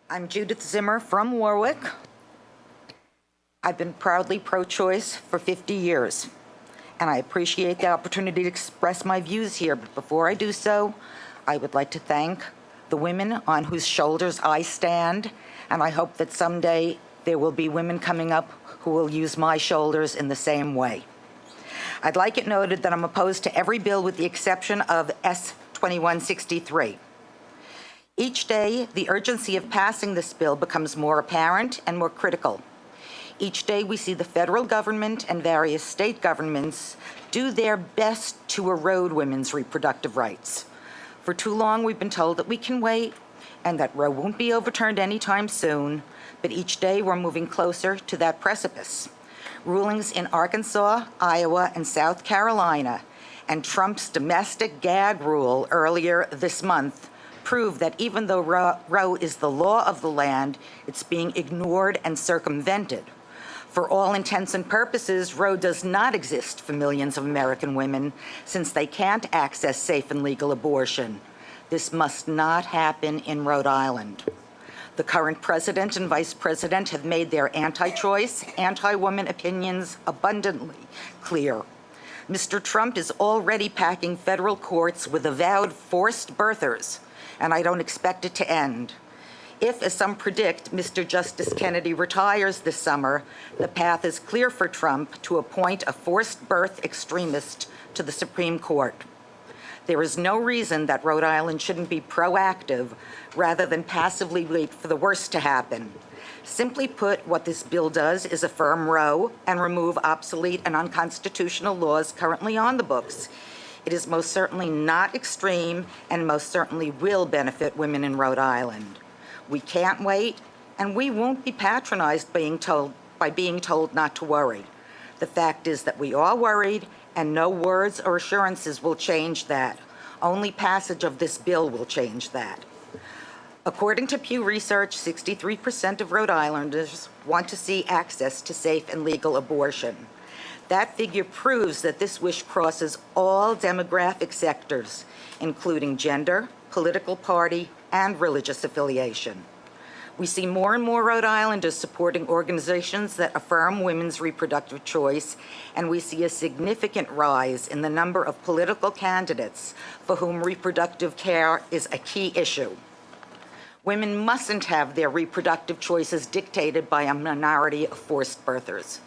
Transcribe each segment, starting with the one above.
I'm Judith Zimmer from Warwick. I've been proudly pro-choice for 50 years, and I appreciate the opportunity to express my views here. But before I do so, I would like to thank the women on whose shoulders I stand, and I hope that someday there will be women coming up who will use my shoulders in the same way. I'd like it noted that I'm opposed to every bill with the exception of S 2163. Each day, the urgency of passing this bill becomes more apparent and more critical. Each day, we see the federal government and various state governments do their best to erode women's reproductive rights. For too long, we've been told that we can wait and that Roe won't be overturned anytime soon, but each day we're moving closer to that precipice. Rulings in Arkansas, Iowa, and South Carolina, and Trump's domestic gag rule earlier this month prove that even though Roe is the law of the land, it's being ignored and circumvented. For all intents and purposes, Roe does not exist for millions of American women since they can't access safe and legal abortion. This must not happen in Rhode Island. The current president and vice president have made their anti-choice, anti-woman opinions abundantly clear. Mr. Trump is already packing federal courts with avowed forced birthers, and I don't expect it to end. If, as some predict, Mr. Justice Kennedy retires this summer, the path is clear for Trump to appoint a forced birth extremist to the Supreme Court. There is no reason that Rhode Island shouldn't be proactive rather than passively wait for the worst to happen. Simply put, what this bill does is affirm Roe and remove obsolete and unconstitutional laws currently on the books. It is most certainly not extreme and most certainly will benefit women in Rhode Island. We can't wait, and we won't be patronized by being told not to worry. The fact is that we are worried, and no words or assurances will change that. Only passage of this bill will change that. According to Pew Research, 63% of Rhode Islanders want to see access to safe and legal abortion. That figure proves that this wish crosses all demographic sectors, including gender, political party, and religious affiliation. We see more and more Rhode Islanders supporting organizations that affirm women's reproductive choice, and we see a significant rise in the number of political candidates for whom reproductive care is a key issue. Women mustn't have their reproductive choices dictated by a minority of forced birthers.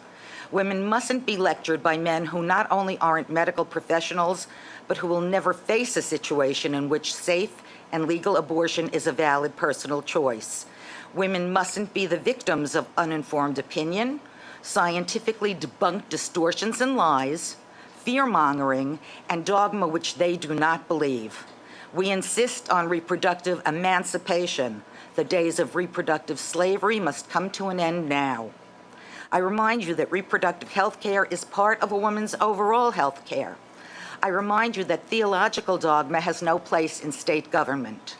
Women mustn't be lectured by men who not only aren't medical professionals, but who will never face a situation in which safe and legal abortion is a valid personal choice. Women mustn't be the victims of uninformed opinion, scientifically debunked distortions and lies, fear-mongering, and dogma which they do not believe. We insist on reproductive emancipation. The days of reproductive slavery must come to an end now. I remind you that reproductive health care is part of a woman's overall health care. I remind you that theological dogma has no place in state government.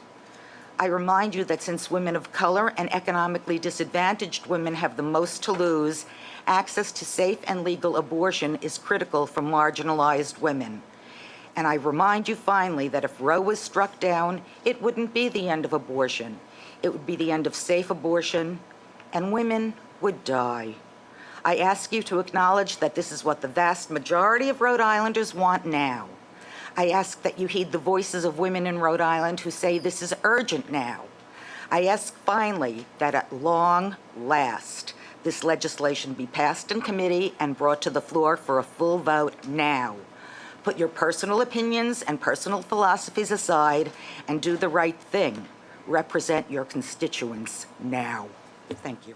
I remind you that since women of color and economically disadvantaged women have the most to lose, access to safe and legal abortion is critical for marginalized women. And I remind you finally that if Roe was struck down, it wouldn't be the end of abortion. It would be the end of safe abortion, and women would die. I ask you to acknowledge that this is what the vast majority of Rhode Islanders want now. I ask that you heed the voices of women in Rhode Island who say this is urgent now. I ask finally that at long last, this legislation be passed in committee and brought to the floor for a full vote now. Put your personal opinions and personal philosophies aside and do the right thing. Represent your constituents now. Thank you.